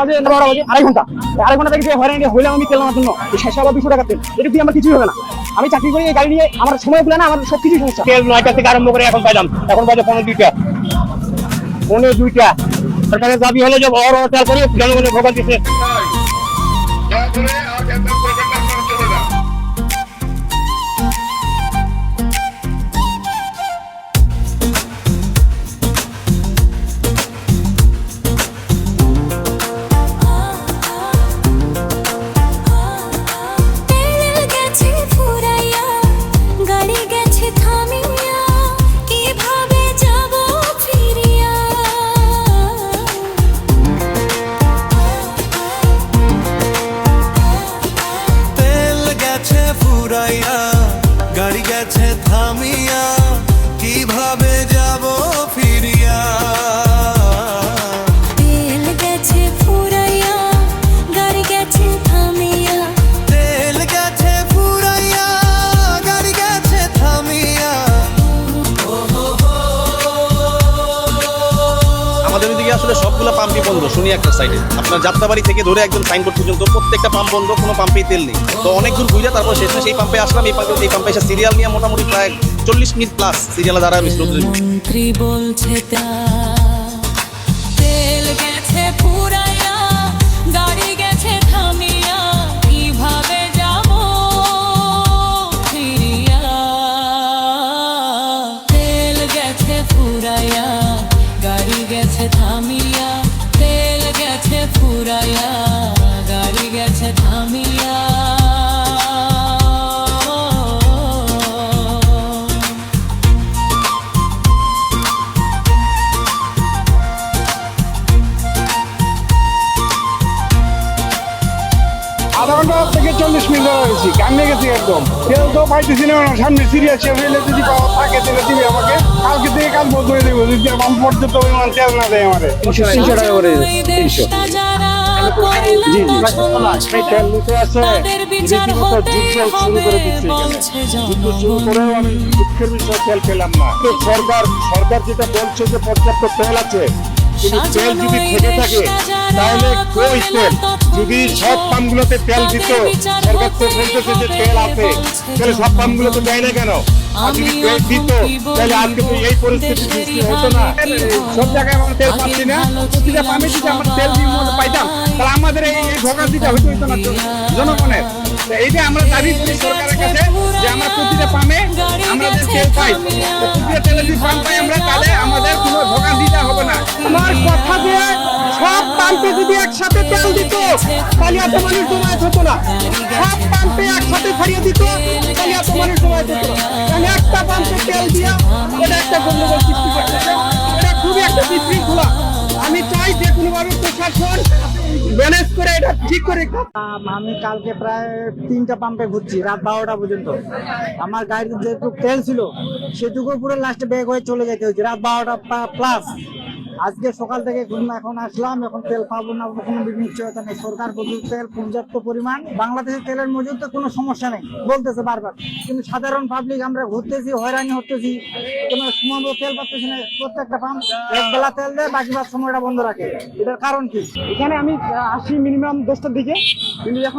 আড়াই ঘন্টা থেকে হয়রানি হইলাম আমি তেল আনার জন্য 200 টাকা তেল, এটা দিয়ে আমার কিছুই হবে না। আমি চাকরি করি, এই গাড়ি নিয়ে আমার সময় পেলে না, আমার সবকিছু সমস্যা। তেল 9টা থেকে আরম্ভ করে এখন পাইলাম, এখন বাজে 12টা। সরকারের দাবি হলো যে তেল করে জনগণের ভোগান দিচ্ছে। গাড়ি গেছে থামিয়া, কিভাবে যাব ফিরিয়া। তেল গেছে ফুরাইয়া, গাড়ি গেছে থামিয়া। তেল গেছে ফুরাইয়া, গাড়ি গেছে থামিয়া। আমাদের ওইদিকে আসলে সবগুলো পাম্পই বন্ধ। শুনি একটা সাইডে আপনার যাত্রাবাড়ি থেকে ধরে একদম সাইনবোর্ড পর্যন্ত প্রত্যেকটা পাম্প বন্ধ, কোনো পাম্পেই তেল নেই। তো অনেক দূর ঘুরে তারপর শেষে সেই পাম্পে আসলাম। এই পাম্পে এসে সিরিয়াল নিয়ে মোটামুটি প্রায় 40 মিনিট প্লাস সিরিয়ালে দাঁড়ায় আমি স্রোত। মন্ত্রী বলছে তেল গেছে ফুরাইয়া, গাড়ি গেছে থামিয়া, কিভাবে যাব ফিরিয়া। তেল গেছে ফুরাইয়া, গাড়ি গেছে থামিয়া। তেল গেছে ফুরাইয়া, গাড়ি গেছে থামিয়া। আধা ঘন্টা থেকে 40 মিনিট হয়েছি, কামে গেছি একদম। তেল তো পাইতেছি না, সামনে সিরিয়াস হইলে যদি পাওয়া থাকে তেলে দিবে আমাকে। কালকে থেকে কাজ বন্ধ করে দেবো যদি পাম্প পর্যন্ত পরিমাণ তেল না দেয় আমার। 300 টাকা করে 300। জি তেল নিতে আছে, রীতিমতো যুদ্ধ শুরু করে দিচ্ছে। যুদ্ধ শুরু করেও আমি দুঃখের বিষয়ে তেল পেলাম না। তো সরকার যেটা বলছে যে পর্যাপ্ত তেল আছে, কিন্তু তেল যদি থেকে থাকে তাহলে কই তেল? যদি সব পাম্পগুলোতে তেল দিত, সরকার তো বলতেছে যে তেল আছে, তাহলে সব পাম্পগুলোতে দেয় না কেন? আর যদি তেল দিত তাহলে আজকে তো এই পরিস্থিতি সৃষ্টি হতো না। সব জায়গায় আমরা তেল পাচ্ছি না, প্রতিটা পাম্পে যদি আমরা তেল পাইতাম তাহলে আমাদের এই ভোগান্তিটা হইতো না জনগণের। এইটা আমরা দাবি করি সরকারের কাছে যে আমরা প্রতিটা পাম্পে আমরা যে তেল পাই, প্রতিটা তেলে যদি পাম্প পাই আমরা, তাহলে আমাদের কোনো ভোগান্তিটা হবে না। আমার কথা যে সব পাম্পে যদি একসাথে তেল দিত তাহলে এত মানুষ জমায়েত হতো না। সব পাম্পে একসাথে ছাড়িয়ে দিত তাহলে এত মানুষ জমায়েত হতো না। কারণ একটা পাম্পে তেল দিয়া এটা একটা গন্ডগোল সৃষ্টি করতেছে, এটা খুবই একটা বিশৃঙ্খলা। আমি চাই যে কোনোভাবে প্রশাসন ম্যানেজ করে এটা ঠিক করে। আমি কালকে প্রায় 3টা পাম্পে ঘুরছি রাত 12টা পর্যন্ত। আমার গাড়িতে যেটুকু তেল ছিল সেটুকু পুরো লাস্টে ব্যাগ হয়ে চলে যেতে হয়েছে রাত 12টা প্লাস। আজকে সকাল থেকে এখন আসলাম, এখন তেল পাবো না কোনো নিশ্চয়তা নেই। সরকার প্রচুর তেল পর্যাপ্ত পরিমাণ, বাংলাদেশের তেলের মজুদ তো কোনো সমস্যা নেই বলতেছে বারবার, কিন্তু সাধারণ পাবলিক আমরা ঘুরতেছি, হয়রানি হতেছি, কোনো সময় তেল পাচ্তেছি না। প্রত্যেকটা পাম্প এক বেলা তেল দেয়, বাকি সময়টা বন্ধ রাখে। এটার কারণ কি? এখানে আমি আসি মিনিমাম 10টার দিকে, কিন্তু এখন